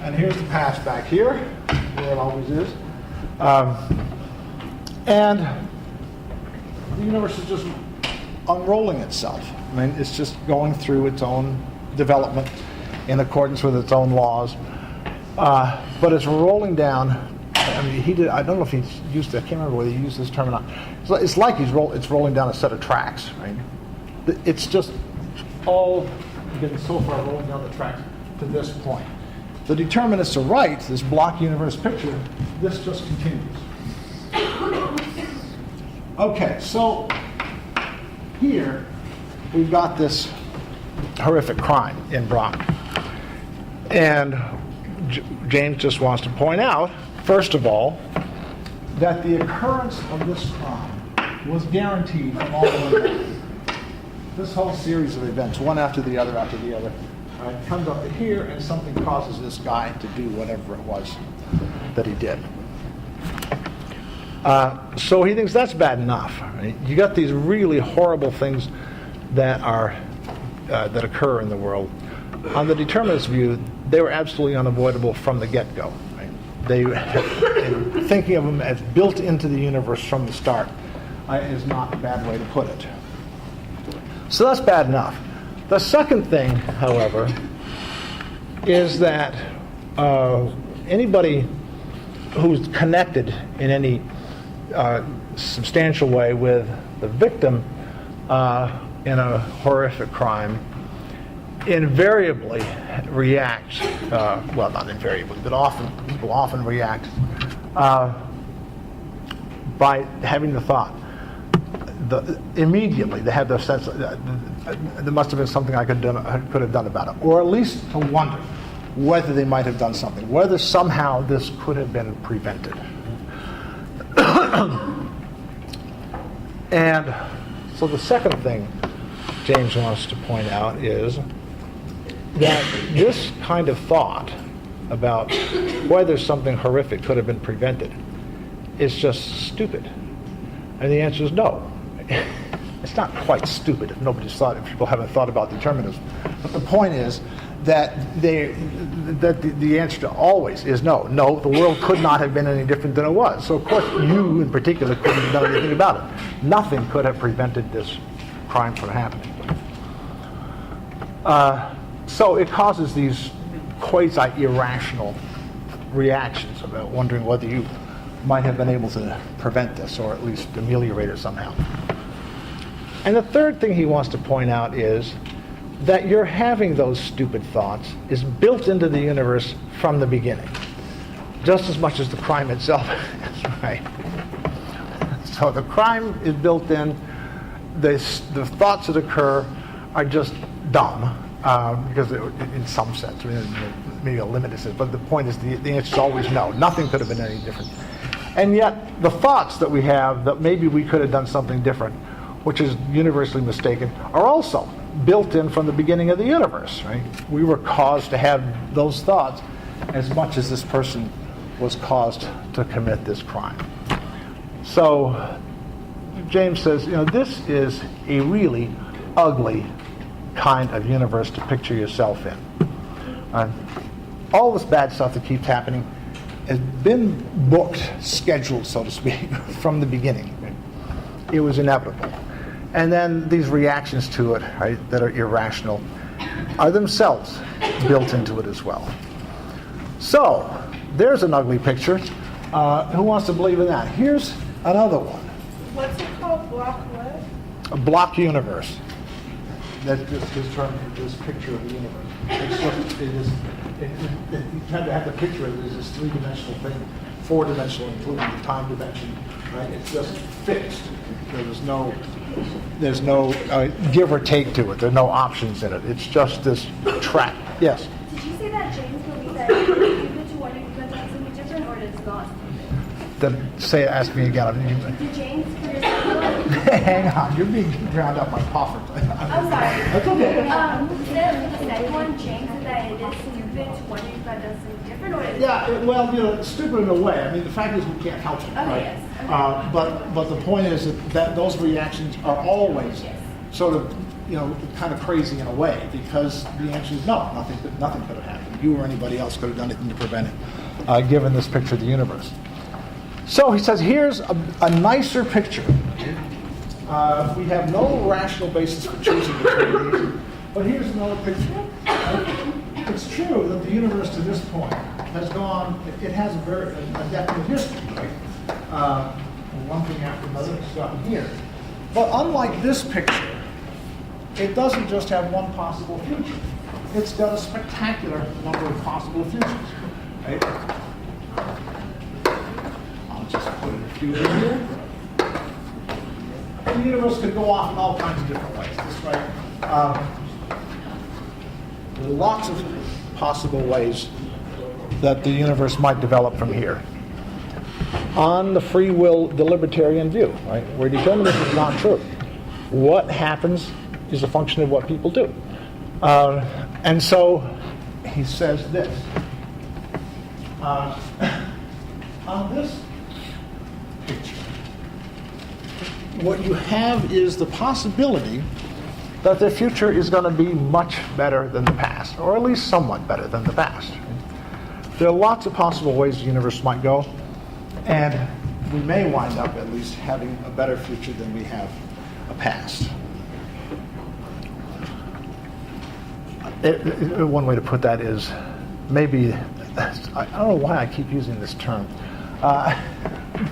And here's the past back here, where it always is. And the universe is just unrolling itself. It's just going through its own development in accordance with its own laws. But it's rolling down. I don't know if he used it. I can't remember whether he used this terminology. It's like it's rolling down a set of tracks, right? It's just all getting so far rolling down the tracks to this point. The determinists are right. This block universe picture, this just continues. Okay, so here we've got this horrific crime in Brock. And James just wants to point out, first of all, that the occurrence of this crime was guaranteed from all the way back. This whole series of events, one after the other, comes up to here, and something causes this guy to do whatever it was that he did. So he thinks that's bad enough. Right? You got these really horrible things that occur in the world. On the determinist view, they were absolutely unavoidable from the get-go. Right? Thinking of them as built into the universe from the start is not a bad way to put it. So that's bad enough. The second thing, however, is that anybody who's connected in any substantial way with the victim in a horrific crime invariably reacts, well, not invariably, but often, people often react by having the thought, immediately they have the sense that there must have been something I could have done about it, or at least to wonder whether they might have done something, whether somehow this could have been prevented. And so the second thing James wants to point out is that this kind of thought about whether something horrific could have been prevented is just stupid. And the answer is no. It's not quite stupid if if people haven't thought about determinism. But the point is that the answer to always is no. No, the world could not have been any different than it was. So of course you in particular couldn't have done anything about it. Nothing could have prevented this crime from happening. So it causes these quasi-irrational reactions about wondering whether you might have been able to prevent this or at least ameliorate it somehow. And the third thing he wants to point out is that your having those stupid thoughts is built into the universe from the beginning, just as much as the crime itself is, right? So the crime is built in, the thoughts that occur are just dumb, because in some sense, maybe a limited sense, but the point is the answer is always no. Nothing could have been any different. And yet the thoughts that we have that maybe we could have done something different, which is universally mistaken, are also built in from the beginning of the universe, right? We were caused to have those thoughts as much as this person was caused to commit this crime. So James says, this is a really ugly kind of universe to picture yourself in. All this bad stuff that keeps happening has been booked, scheduled, so to speak, from the beginning. It was inevitable. And then these reactions to it, right, that are irrational, are themselves built into it as well. So, there's an ugly picture. Who wants to believe in that? Here's another one. What's it called? Block what? A block universe. That's just his term for this picture of the universe. It's just, you tend to have the picture of it as this three-dimensional thing, four-dimensional, including the time dimension, right? It's just fixed. There's no give or take to it. There are no options in it. It's just this track. Yes? Did you say that James believes that if you get to one event that's something different, or it's not? Ask me again. Did James for yourself? Hang on, you're being drowned out by coffee. I'm sorry. That's okay. The second one, James said that it is stupid to wonder if that does something different, or is Yeah, stupid in a way. I mean, the fact is we can't help it, right? Yes. Okay. But the point is that those reactions are always sort of, kind of crazy in a way, because the answer is no, nothing could have happened. You or anybody else could have done anything to prevent it, given this picture of the universe. So he says, here's a nicer picture. We have no rational basis for choosing between these, but here's another picture. It's true that the universe to this point has gone, it has a definite history, right? One thing after another, it's gotten here. But unlike this picture, it doesn't just have one possible future. It's got a spectacular number of possible futures, right? I'll just put a few in here. The universe could go off in all kinds of different ways. This way, there are lots of possible ways that the universe might develop from here. On the free will, the libertarian view, right, where determinism is not true. What happens is a function of what people do. And so he says this. On this picture, what you have is the possibility that the future is going to be much better than the past, or at least somewhat better than the past. There are lots of possible ways the universe might go, and we may wind up at least having a better future than we have a past. One way to put that is maybe, I don't know why I keep using this term, But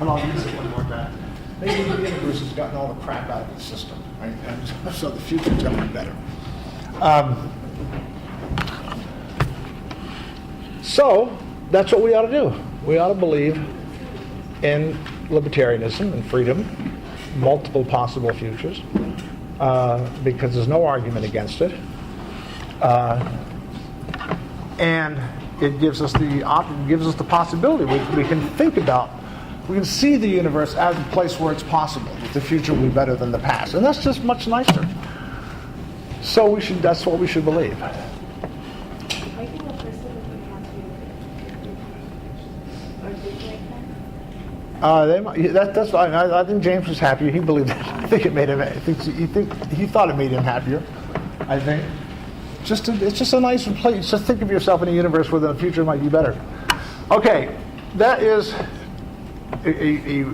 I'll use it one more time. Maybe the universe has gotten all the crap out of its system, right? And so the future's going to be better. So that's what we ought to do. We ought to believe in libertarianism and freedom, multiple possible futures, because there's no argument against it. And it gives us the possibility. We can think about, we can see the universe as a place where it's possible that the future will be better than the past, and that's just much nicer. So that's what we should believe. That's fine. I think James was happier. He believed it. I think it made him. He thought it made him happier. I think. It's just a nice place. Just think of yourself in a universe where the future might be better. Okay, that is a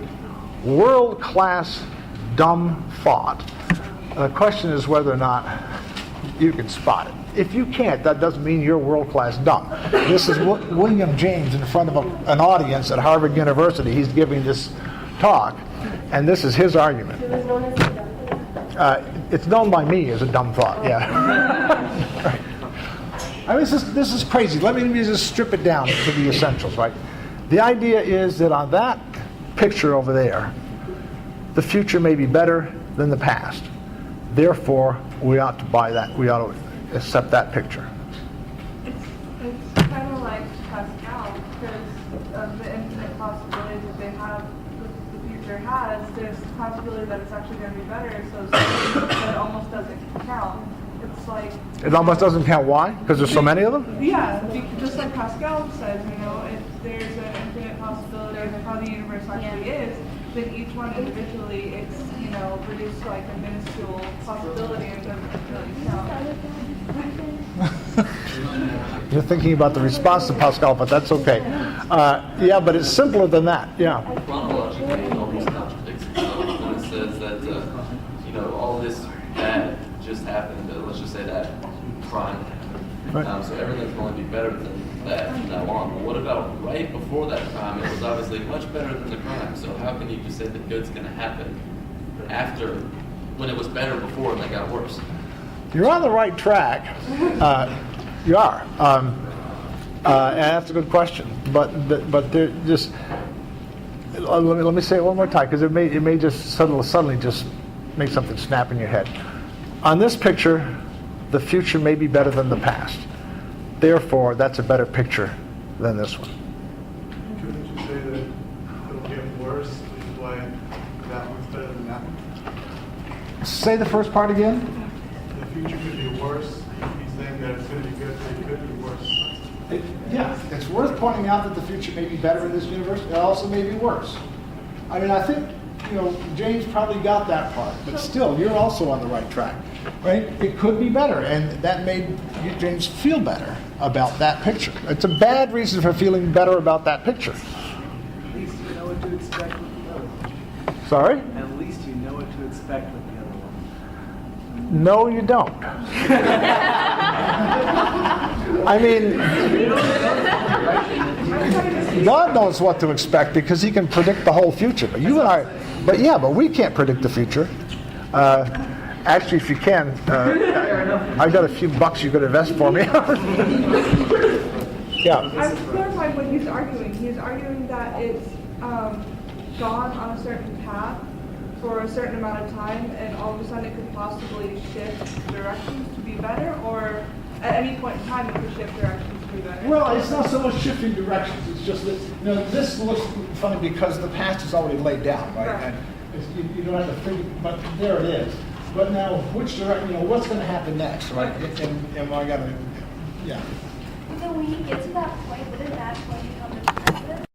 world-class dumb thought. The question is whether or not you can spot it. If you can't, that doesn't mean you're world-class dumb. This is William James in front of an audience at Harvard University. He's giving this talk, and this is his argument. It's known by me as a dumb thought, yeah. Right. I mean, this is crazy. Let me just strip it down to the essentials, right? The idea is that on that picture over there, the future may be better than the past. Therefore, we ought to buy that. We ought to accept that picture. It's kind of like Pascal, because of the infinite possibilities that they have, the future has, there's the possibility that it's actually going to be better, so it almost doesn't count. It's like... It almost doesn't count. Why? Because there's so many of them? Yeah, just like Pascal says, if there's an infinite possibility of how the universe actually is, then each one individually, it's, reduced to like a minuscule possibility and doesn't really count. You're thinking about the response to Pascal, but that's okay. Yeah, but it's simpler than that. Yeah. Chronologically, it almost contradicts itself when it says that, all this bad just happened. Let's just say that crime happened. Right. So everything's going to be better than that from now on. But what about right before that crime? It was obviously much better than the crime. So how can you just say the good's going to happen after, when it was better before and they got worse? You're on the right track. You are. And that's a good question. But there just let me say it one more time, because it may just suddenly just make something snap in your head. On this picture, the future may be better than the past. Therefore, that's a better picture than this one. Couldn't you say that it'll get worse, which is why that one's better than that one? Say the first part again. The future could be worse. He's saying that it's going to be good, but it could be worse. Yeah, it's worth pointing out that the future may be better in this universe. It also may be worse. I mean, I think, James probably got that part, but still, you're also on the right track, right? It could be better, and that made James feel better about that picture. It's a bad reason for feeling better about that picture. At least you know what to expect with the other one. Sorry? At least you know what to expect with the other one. No, you don't. I mean, God knows what to expect because He can predict the whole future. But you and I, but we can't predict the future. Actually, if you can, I've got a few bucks you could invest for me. Yeah. I'm clarifying what he's arguing. He's arguing that it's gone on a certain path for a certain amount of time, and all of a sudden it could possibly shift directions to be better, or at any point in time it could shift directions to be better. Well, it's not so much shifting directions. It's just that this looks funny because the past is already laid down, right? Right. And you don't have to think, but there it is. But now, which direction? What's going to happen next, right? Am I going to? Yeah. So when you get to that point, wouldn't that point become the present?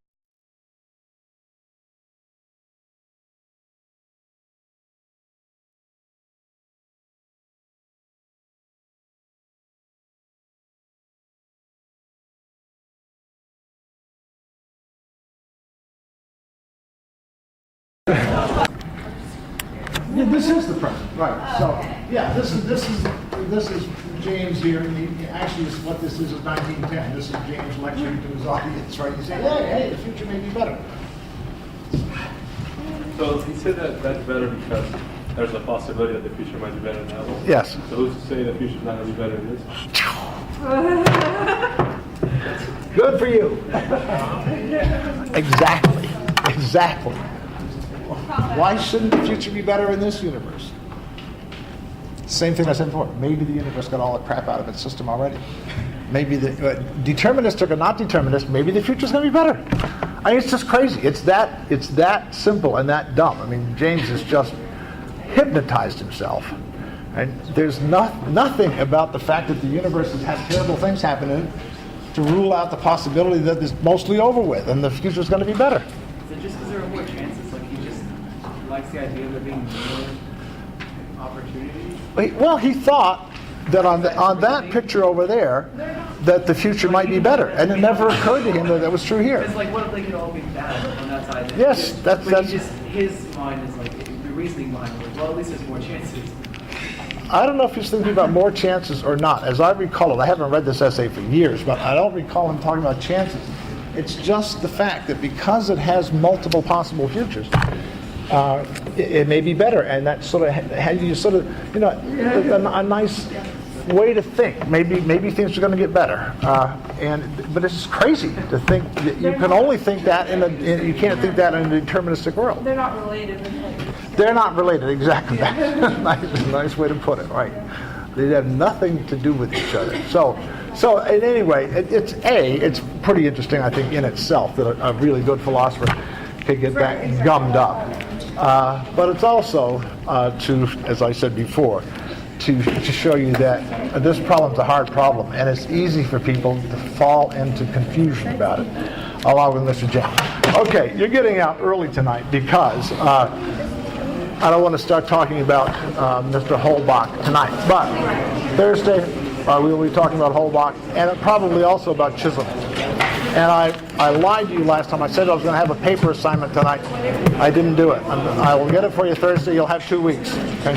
Yeah, this is the present, right? So, yeah, this is James here. Actually, what this is 1910. This is James lecturing to his audience, right? You say, hey, the future may be better. So he said that that's better because there's a possibility that the future might be better than that one. Yes. So who's to say the future's not going to be better than this? Good for you. Exactly. Exactly. Why shouldn't the future be better in this universe? Same thing I said before. Maybe the universe got all the crap out of its system already. Maybe the deterministic or not determinist, maybe the future's going to be better. I mean, it's just crazy. It's that simple and that dumb. I mean, James has just hypnotized himself. And there's nothing about the fact that the universe has had terrible things happen in it to rule out the possibility that it's mostly over with and the future's going to be better. Is it just because there are more chances? Like he just likes the idea of there being more opportunities? Well, he thought that on that picture over there, that the future might be better, and it never occurred to him that that was true here. It's like, what if they could all be bad on that side? Yes, that's his mind is like, the reasoning mind is like, well, at least there's more chances. I don't know if he's thinking about more chances or not. As I recall it, I haven't read this essay for years, but I don't recall him talking about chances. It's just the fact that because it has multiple possible futures, it may be better, and that sort of has you sort of, a nice way to think. Maybe things are going to get better, but it's just crazy to think that you can only think that you can't think that in a deterministic world. They're not related. They're not related, exactly. That's a nice way to put it, right? They have nothing to do with each other. So in any way, it's pretty interesting, I think, in itself that a really good philosopher can get that gummed up. But it's also as I said before, to show you that this problem's a hard problem, and it's easy for people to fall into confusion about it, along with Mr. James. Okay, you're getting out early tonight because I don't want to start talking about Mr. Holbach tonight, but Thursday we will be talking about Holbach and probably also about Chisholm. And I lied to you last time. I said I was going to have a paper assignment tonight. I didn't do it. I will get it for you Thursday. You'll have 2 weeks. Okay?